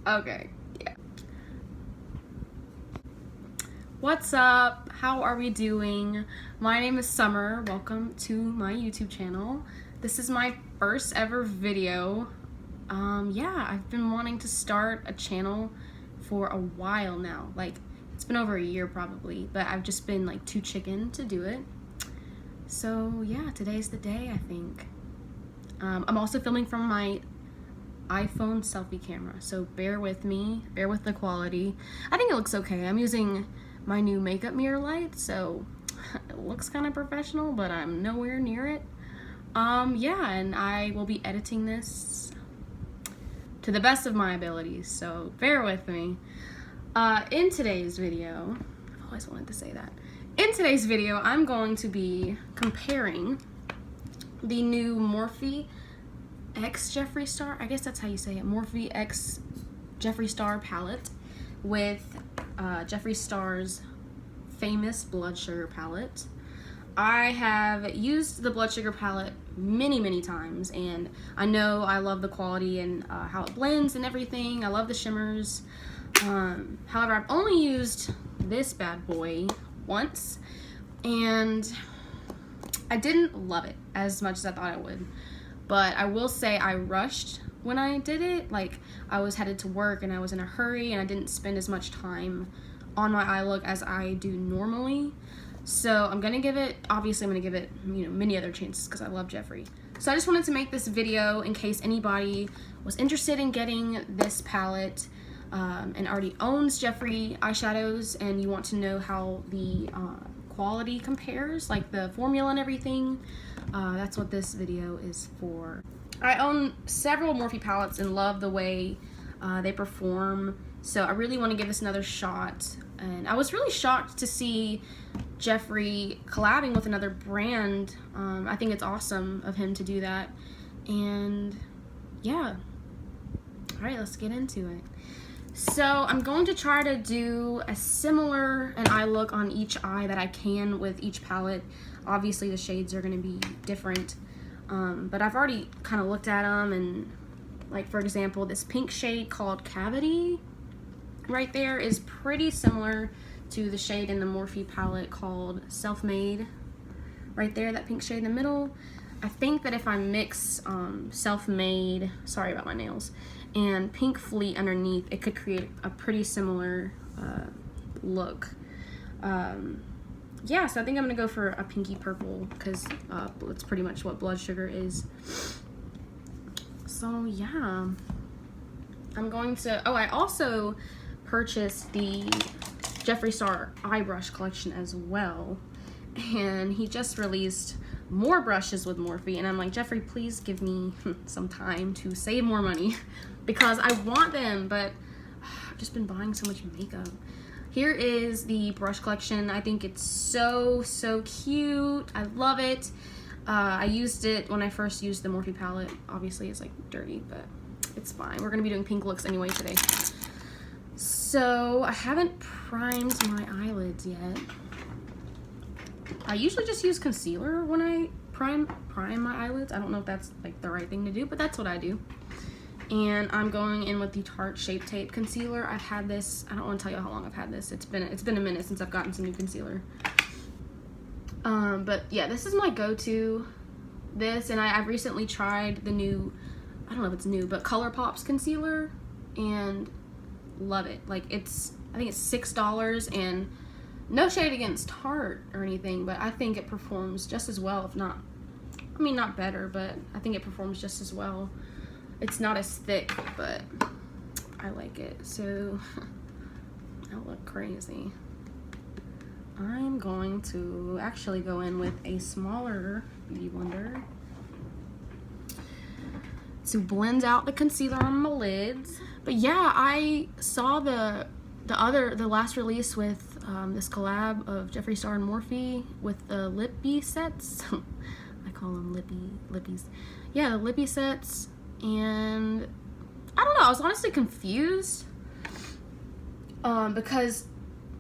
Okay, yeah. What's up? How are we doing? My name is Summer. Welcome to my YouTube channel. This is my first ever video. Yeah, I've been wanting to start a channel for a while now. Like, it's been over a year probably, but I've just been like too chicken to do it. So yeah, today's the day, I think. I'm also filming from my iPhone selfie camera, so bear with me, bear with the quality. I think it looks okay. I'm using my new makeup mirror light, so it looks kind of professional, but I'm nowhere near it. Yeah, and I will be editing this to the best of my abilities, so bear with me. In today's video, I've always wanted to say that. In today's video, I'm going to be comparing the new Morphe X Jeffree Star, I guess that's how you say it, Morphe X Jeffree Star palette with Jeffree Star's famous Bloodsugar palette. I have used the Bloodsugar palette many times, and I know I love the quality and how it blends and everything. I love the shimmers. However, I've only used this bad boy once, and I didn't love it as much as I thought I would. But I will say I rushed when I did it. Like, I was headed to work and I was in a hurry and I didn't spend as much time on my eye look as I do normally. So I'm gonna give it, obviously I'm gonna give it, you know, many other chances because I love Jeffree. So I just wanted to make this video in case anybody was interested in getting this palette and already owns Jeffree eyeshadows, and you want to know how the quality compares, like the formula and everything. That's what this video is for. I own several Morphe palettes and love the way they perform, so I really want to give this another shot. And I was really shocked to see Jeffree collabing with another brand. I think it's awesome of him to do that. And yeah, all right, let's get into it. So I'm going to try to do a similar an eye look on each eye that I can with each palette. Obviously the shades are going to be different, but I've already kind of looked at them, and like for example this pink shade called Cavity right there is pretty similar to the shade in the Morphe palette called Self-Made right there, that pink shade in the middle. I think that if I mix Self-Made, sorry about my nails, and Pink Fleet underneath, it could create a pretty similar look. Yeah, so I think I'm gonna go for a pinky purple because it's pretty much what Bloodsugar is. So yeah, I'm going to, oh, I also purchased the Jeffree Star eye brush collection as well, and he just released more brushes with Morphe, and I'm like, Jeffree, please give me some time to save more money because I want them, but I've just been buying so much makeup. Here is the brush collection. I think it's so cute. I love it. I used it when I first used the Morphe palette. Obviously it's like dirty, but it's fine. We're gonna be doing pink looks anyway today. So I haven't primed my eyelids yet. I usually just use concealer when I prime my eyelids. I don't know if that's like the right thing to do, but that's what I do. And I'm going in with the Tarte Shape Tape concealer. I've had this, I don't want to tell you how long I've had this. It's been a minute since I've gotten some new concealer. But yeah, this is my go-to. This, and I've recently tried the new, I don't know if it's new, but ColourPop's concealer, and love it. Like, it's, I think it's $6, and no shade against Tarte or anything, but I think it performs just as well, if not, I mean, not better, but I think it performs just as well. It's not as thick, but I like it. So I look crazy. I'm going to actually go in with a smaller beauty blender to blend out the concealer on my lids. But yeah, I saw the last release with this collab of Jeffree Star and Morphe with the lippy sets. I call them lippies. Yeah, the lippy sets. And I don't know, I was honestly confused because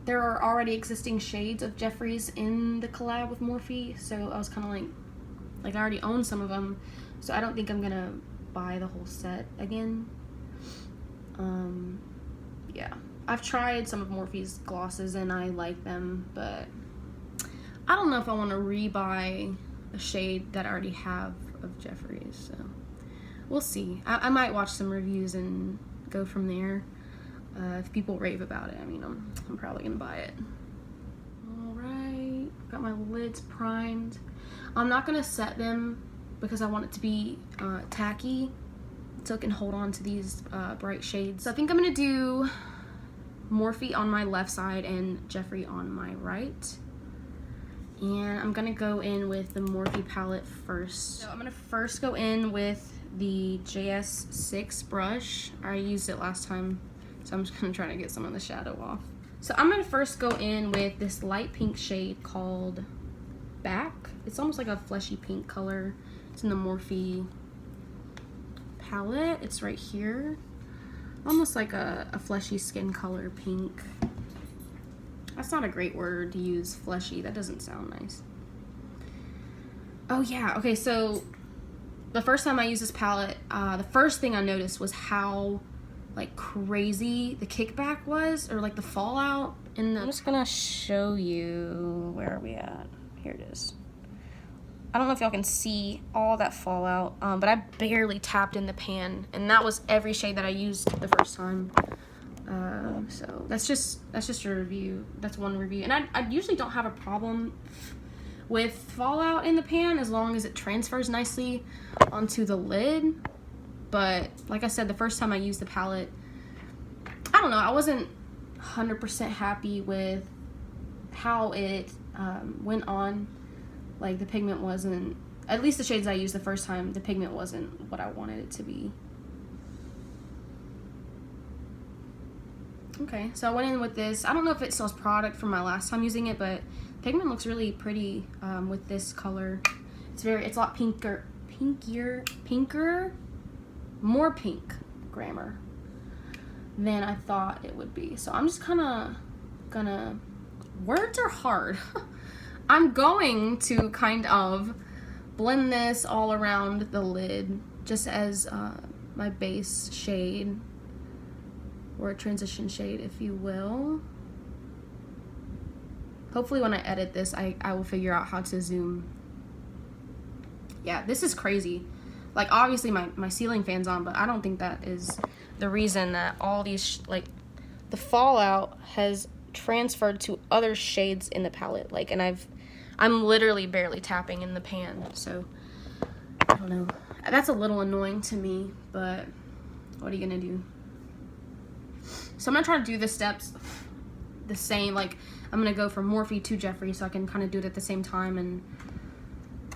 there are already existing shades of Jeffree's in the collab with Morphe, so I was kind of like I already own some of them, so I don't think I'm gonna buy the whole set again. Yeah, I've tried some of Morphe's glosses and I like them, but I don't know if I want to rebuy a shade that I already have of Jeffree's, so we'll see. I might watch some reviews and go from there. If people rave about it, I mean, I'm probably gonna buy it. All right, got my lids primed. I'm not gonna set them because I want it to be tacky, so it can hold on to these bright shades. So I think I'm gonna do Morphe on my left side and Jeffree on my right. And I'm gonna go in with the Morphe palette first. So I'm gonna first go in with the JS6 brush. I used it last time, so I'm just gonna try to get some of the shadow off. So I'm gonna first go in with this light pink shade called Back. It's almost like a fleshy pink color. It's in the Morphe palette. It's right here. Almost like a fleshy skin color pink. That's not a great word to use, fleshy. That doesn't sound nice. Oh yeah, okay, so the first time I used this palette, the first thing I noticed was how like crazy the kickback was, or like the fallout in the... I'm just gonna show you, where are we at? Here it is. I don't know if y'all can see all that fallout, but I barely tapped in the pan, and that was every shade that I used the first time. So that's just a review. That's one review, and I usually don't have a problem with fallout in the pan as long as it transfers nicely onto the lid. But like I said, the first time I used the palette, I don't know, I wasn't 100% happy with how it went on. Like the pigment wasn't, at least the shades I used the first time, the pigment wasn't what I wanted it to be. Okay, so I went in with this. I don't know if it sells product from my last time using it, but pigment looks really pretty with this color. It's a lot pinker, more pink grammar than I thought it would be. So I'm just kind of gonna, words are hard. I'm going to kind of blend this all around the lid just as my base shade, or a transition shade, if you will. Hopefully when I edit this, I will figure out how to zoom. Yeah, this is crazy. Like, obviously my ceiling fan's on, but I don't think that is the reason that all these, like, the fallout has transferred to other shades in the palette. Like, and I'm literally barely tapping in the pan, so I don't know. That's a little annoying to me, but what are you gonna do? So I'm gonna try to do the steps the same. Like, I'm gonna go from Morphe to Jeffree so I can kind of do it at the same time, and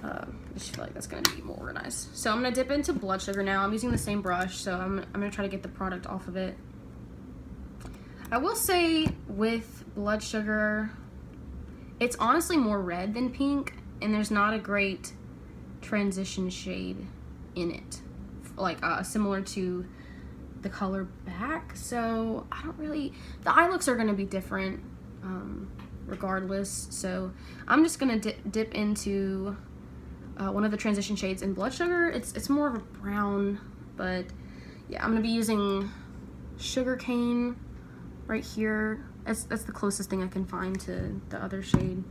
I just feel like that's gonna be more organized. So I'm gonna dip into Bloodsugar now. I'm using the same brush, so I'm gonna try to get the product off of it. I will say with Bloodsugar, it's honestly more red than pink, and there's not a great transition shade in it, like similar to the color Back. So I don't really, the eye looks are gonna be different regardless. So I'm just gonna dip into one of the transition shades in Bloodsugar. It's more of a brown, but yeah, I'm gonna be using Sugarcane right here. That's the closest thing I can find to the other shade.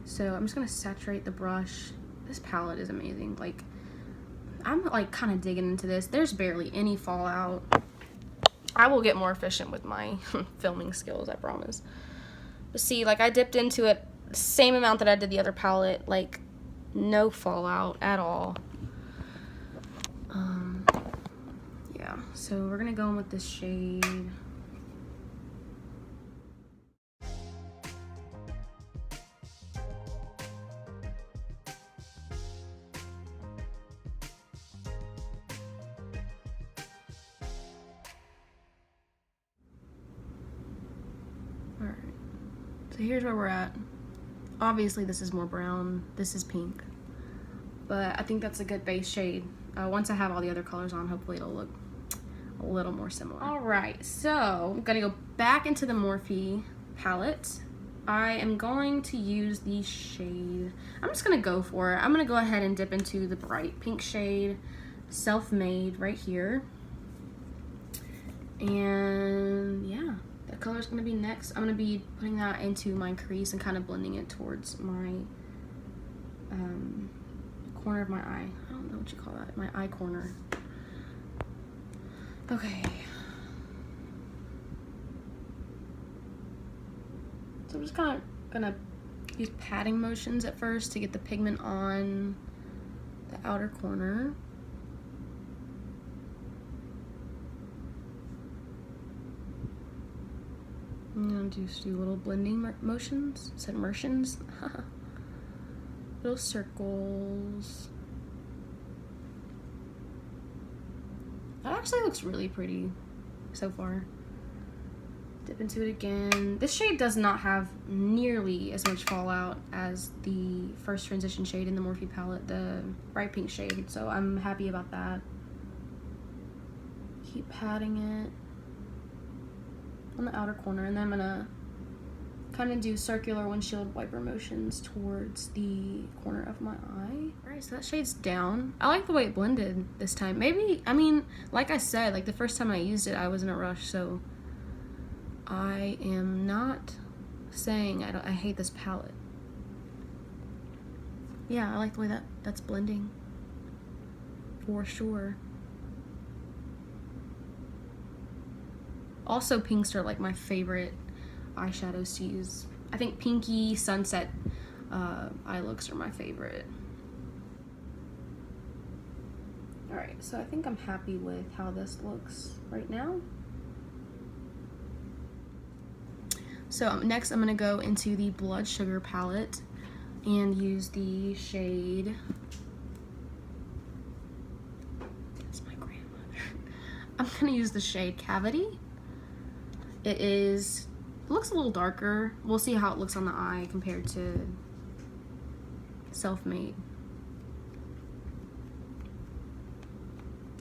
So I'm just gonna saturate the brush. This palette is amazing. Like, I'm like kind of digging into this. There's barely any fallout. I will get more efficient with my filming skills, I promise. But see, like, I dipped into it the same amount that I did the other palette. Like, no fallout at all. Yeah, so we're gonna go in with this shade. Alright, so here's where we're at. Obviously this is more brown, this is pink, but I think that's a good base shade. Once I have all the other colors on, hopefully it'll look a little more similar. Alright, so I'm gonna go back into the Morphe palette. I am going to use the shade, I'm just gonna go for it. I'm gonna go ahead and dip into the bright pink shade Self-Made right here. And yeah, that color is going to be next. I'm going to be putting that into my crease and kind of blending it towards my corner of my eye. I don't know what you call that, my eye corner. Okay. So I'm just kind of gonna use patting motions at first to get the pigment on the outer corner. I'm gonna just do little blending motions. Said motions. Little circles. That actually looks really pretty so far. Dip into it again. This shade does not have nearly as much fallout as the first transition shade in the Morphe palette, the bright pink shade, so I'm happy about that. Keep patting it on the outer corner, and then I'm gonna kind of do circular windshield wiper motions towards the corner of my eye. Alright, so that shade's down. I like the way it blended this time. Maybe, I mean, like I said, like the first time I used it, I was in a rush, so I am not saying I hate this palette. Yeah, I like the way that's blending, for sure. Also, pinks are like my favorite eyeshadows to use. I think pinky sunset eye looks are my favorite. Alright, so I think I'm happy with how this looks right now. So next I'm going to go into the Bloodsugar palette and use the shade, that's my grandmother. I'm going to use the shade Cavity. It looks a little darker. We'll see how it looks on the eye compared to Self-Made.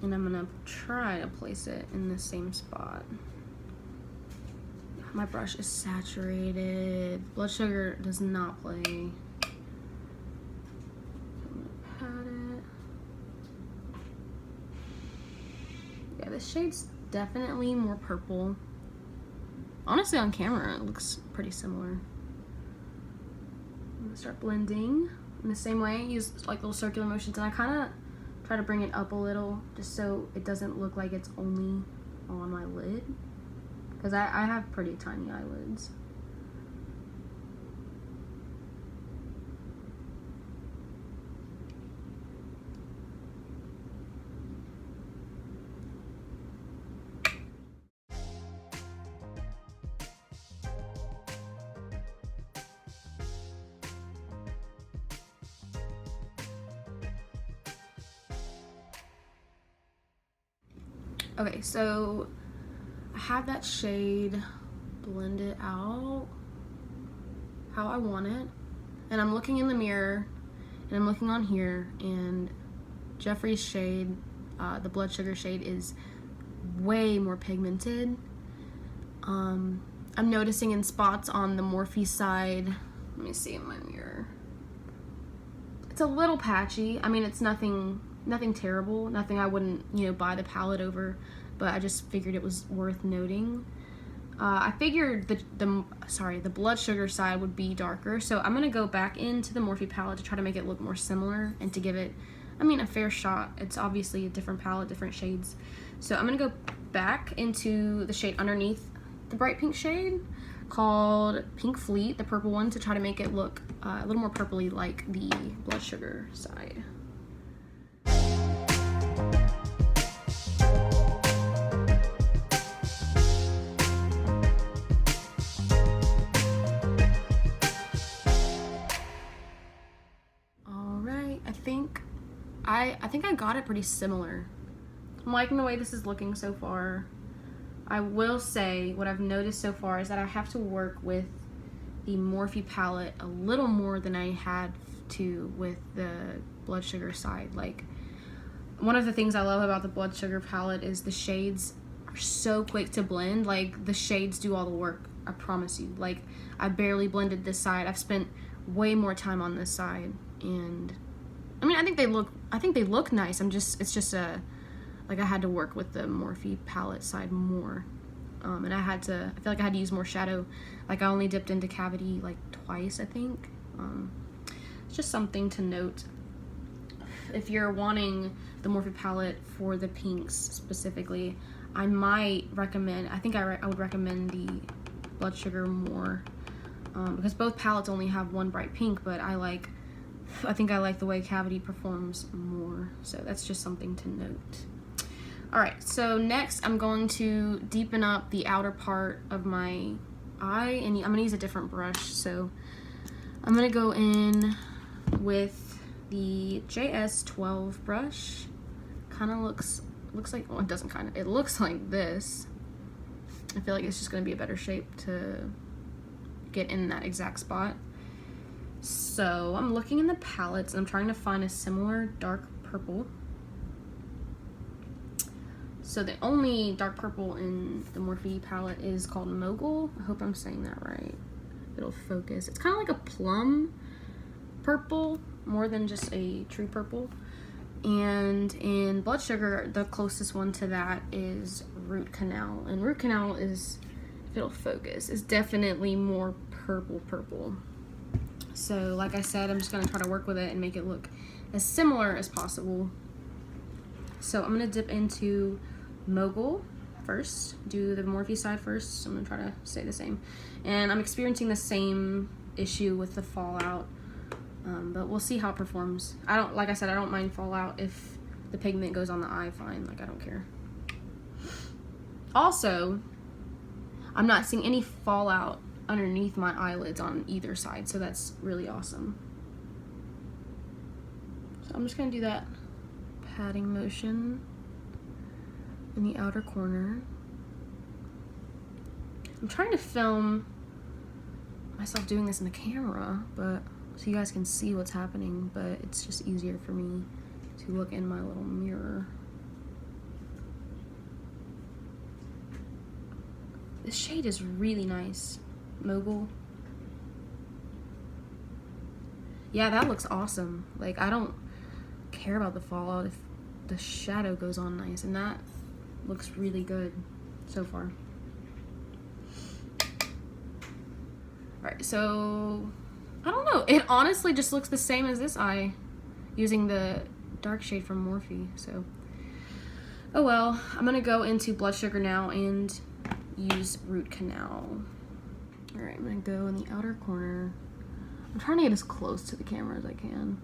And I'm going to try to place it in the same spot. My brush is saturated. Bloodsugar does not play. I'm gonna pat it. Yeah, this shade's definitely more purple. Honestly, on camera, it looks pretty similar. I'm gonna start blending in the same way. Use like little circular motions, and I kind of try to bring it up a little just so it doesn't look like it's only on my lid. Because I have pretty tiny eyelids. Okay, so I have that shade blended out how I want it, and I'm looking in the mirror and I'm looking on here, and Jeffree's shade, the Bloodsugar shade, is way more pigmented. I'm noticing in spots on the Morphe side. Let me see in my mirror. It's a little patchy. I mean, it's nothing terrible, nothing I wouldn't, you know, buy the palette over, but I just figured it was worth noting. I figured the Bloodsugar side would be darker, so I'm gonna go back into the Morphe palette to try to make it look more similar and to give it, I mean, a fair shot. It's obviously a different palette, different shades. So I'm gonna go back into the shade underneath the bright pink shade called Pink Fleet, the purple one, to try to make it look a little more purpley like the Bloodsugar side. I think I got it pretty similar. I'm liking the way this is looking so far. I will say what I've noticed so far is that I have to work with the Morphe palette a little more than I had to with the Bloodsugar side. Like, one of the things I love about the Bloodsugar palette is the shades are so quick to blend. Like, the shades do all the work, I promise you. Like, I barely blended this side. I've spent way more time on this side, and I mean, I think they look nice. It's just a, like I had to work with the Morphe palette side more. And I feel like I had to use more shadow. Like I only dipped into Cavity like twice, I think. It's just something to note. If you're wanting the Morphe palette for the pinks specifically, I might recommend, I think I would recommend the Bloodsugar more. Because both palettes only have one bright pink, but I think I like the way Cavity performs more. So that's just something to note. Alright, so next I'm going to deepen up the outer part of my eye, and I'm going to use a different brush. So I'm going to go in with the JS12 brush. Kind of looks like, well, it doesn't kind of, it looks like this. I feel like it's just going to be a better shape to get in that exact spot. So I'm looking in the palettes and I'm trying to find a similar dark purple. So the only dark purple in the Morphe palette is called Mogul. I hope I'm saying that right. It'll focus. It's kind of like a plum purple, more than just a true purple. And in Bloodsugar, the closest one to that is Root Canal. And Root Canal is, if it'll focus, is definitely more purple. So like I said, I'm just going to try to work with it and make it look as similar as possible. So I'm going to dip into Mogul first, do the Morphe side first. So I'm gonna try to say the same, and I'm experiencing the same issue with the fallout, but we'll see how it performs. Like I said, I don't mind fallout if the pigment goes on the eye, fine. Like I don't care. Also, I'm not seeing any fallout underneath my eyelids on either side, so that's really awesome. So I'm just gonna do that patting motion in the outer corner. I'm trying to film myself doing this in the camera, but so you guys can see what's happening, but it's just easier for me to look in my little mirror. This shade is really nice. Mogul. Yeah, that looks awesome. Like, I don't care about the fallout if the shadow goes on nice, and that looks really good so far. Alright, so I don't know. It honestly just looks the same as this eye using the dark shade from Morphe. So, oh well. I'm gonna go into Bloodsugar now and use Root Canal. Alright, I'm gonna go in the outer corner. I'm trying to get as close to the camera as I can.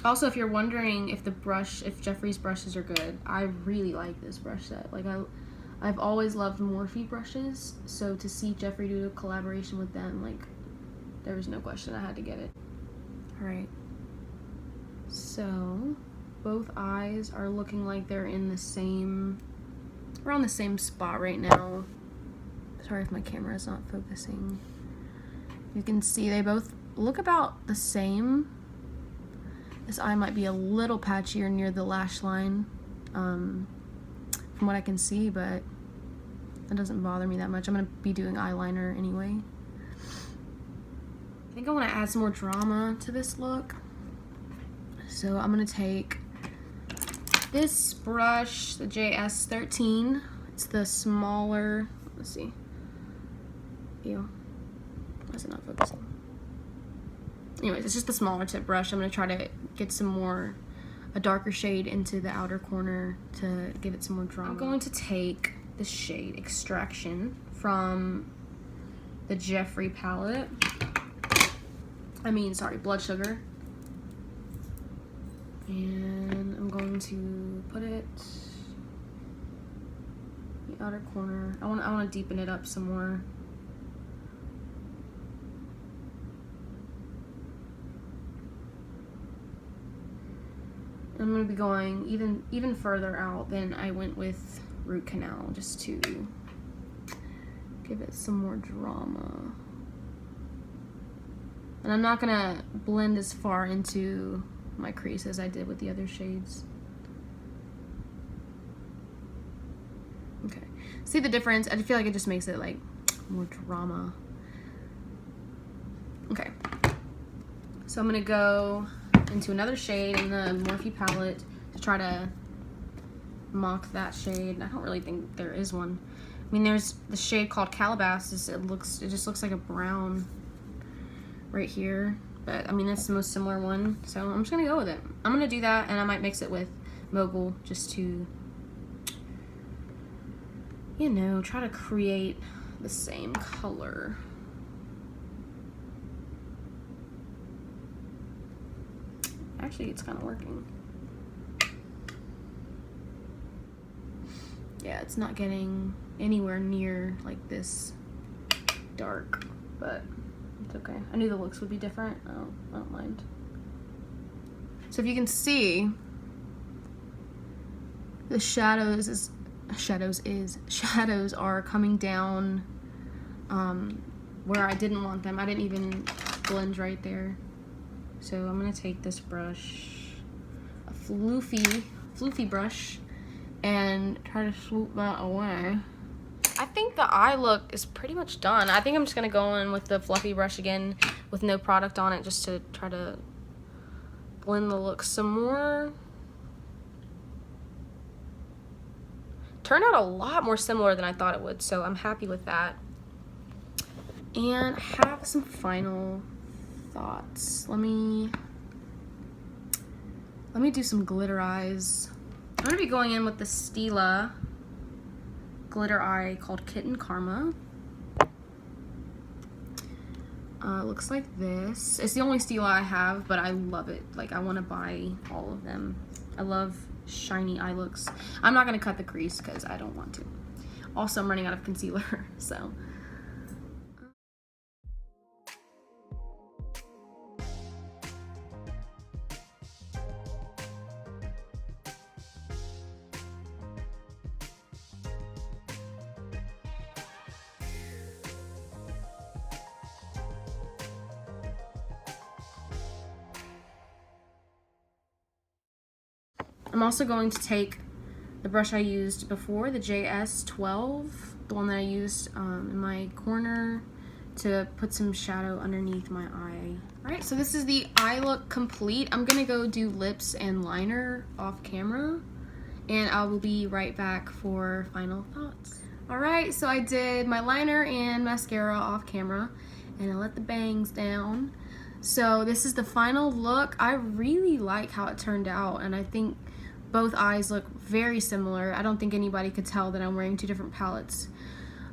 Also, if you're wondering if Jeffree's brushes are good, I really like this brush set. Like, I've always loved Morphe brushes, so to see Jeffree do a collaboration with them, like, there was no question I had to get it. Alright, so both eyes are looking like they're in the same, around the same spot right now. Sorry if my camera is not focusing. You can see they both look about the same. This eye might be a little patchier near the lash line, from what I can see, but that doesn't bother me that much. I'm going to be doing eyeliner anyway. I think I want to add some more drama to this look. So I'm going to take this brush, the JS13. It's the smaller, let's see. Ew. Why is it not focusing? Anyways, it's just the smaller tip brush. I'm going to try to get a darker shade into the outer corner to give it some more drama. I'm going to take the shade Extraction from the Jeffree palette. Bloodsugar. And I'm going to put it in the outer corner. I want to deepen it up some more. I'm going to be going even further out than I went with Root Canal, just to give it some more drama. And I'm not going to blend as far into my crease as I did with the other shades. Okay. See the difference? I feel like it just makes it like more drama. Okay. So I'm gonna go into another shade in the Morphe palette to try to mock that shade. I don't really think there is one. I mean, there's the shade called Calabasas. It just looks like a brown right here. But I mean, that's the most similar one. So I'm just gonna go with it. I'm gonna do that, and I might mix it with Mogul just to, you know, try to create the same color. Actually, it's kind of working. Yeah, it's not getting anywhere near like this dark, but it's okay. I knew the looks would be different. I don't mind. So if you can see, the shadows are coming down where I didn't want them. I didn't even blend right there. So I'm gonna take this brush, a floofy brush, and try to swoop that away. I think the eye look is pretty much done. I think I'm just gonna go in with the fluffy brush again with no product on it, just to try to blend the look some more. Turned out a lot more similar than I thought it would, so I'm happy with that. And I have some final thoughts. Let me do some glitter eyes. I'm gonna be going in with the Stila glitter eye called Kitten Karma. It looks like this. It's the only Stila I have, but I love it. Like, I want to buy all of them. I love shiny eye looks. I'm not gonna cut the crease because I don't want to. Also, I'm running out of concealer, so. I'm also going to take the brush I used before, the JS12, the one that I used in my corner, to put some shadow underneath my eye. Alright, so this is the eye look complete. I'm gonna go do lips and liner off camera, and I will be right back for final thoughts. Alright, so I did my liner and mascara off camera, and I let the bangs down. So this is the final look. I really like how it turned out, and I think both eyes look very similar. I don't think anybody could tell that I'm wearing two different palettes.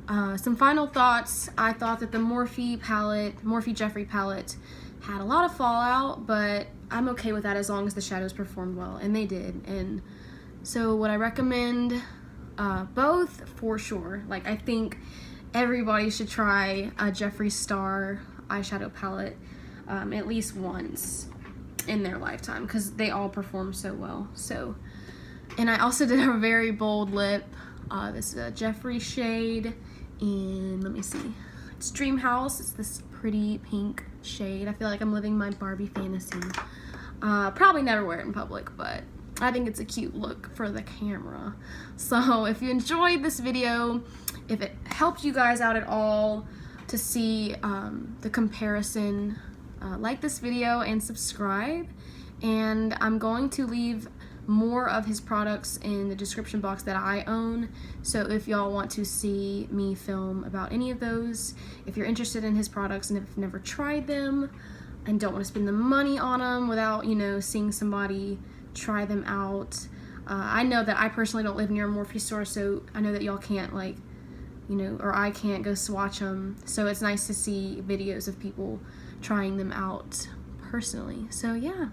Some final thoughts. I thought that the Morphe Jeffree palette had a lot of fallout, but I'm okay with that as long as the shadows performed well, and they did. And so would I recommend both? For sure. Like, I think everybody should try a Jeffree Star eyeshadow palette at least once in their lifetime, because they all perform so well. So, and I also did a very bold lip. This is a Jeffree shade, and let me see, it's Dream House. It's this pretty pink shade. I feel like I'm living my Barbie fantasy. Probably never wear it in public, but I think it's a cute look for the camera. So if you enjoyed this video, if it helped you guys out at all to see the comparison, like this video and subscribe. And I'm going to leave more of his products in the description box that I own, so if y'all want to see me film about any of those, if you're interested in his products and have never tried them and don't want to spend the money on them without, you know, seeing somebody try them out. I know that I personally don't live near a Morphe store, so I know that y'all can't, like, you know, or I can't go swatch them, so it's nice to see videos of people trying them out personally. So yeah,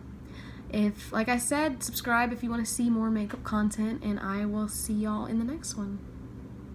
if, like I said, subscribe if you want to see more makeup content, and I will see y'all in the next one.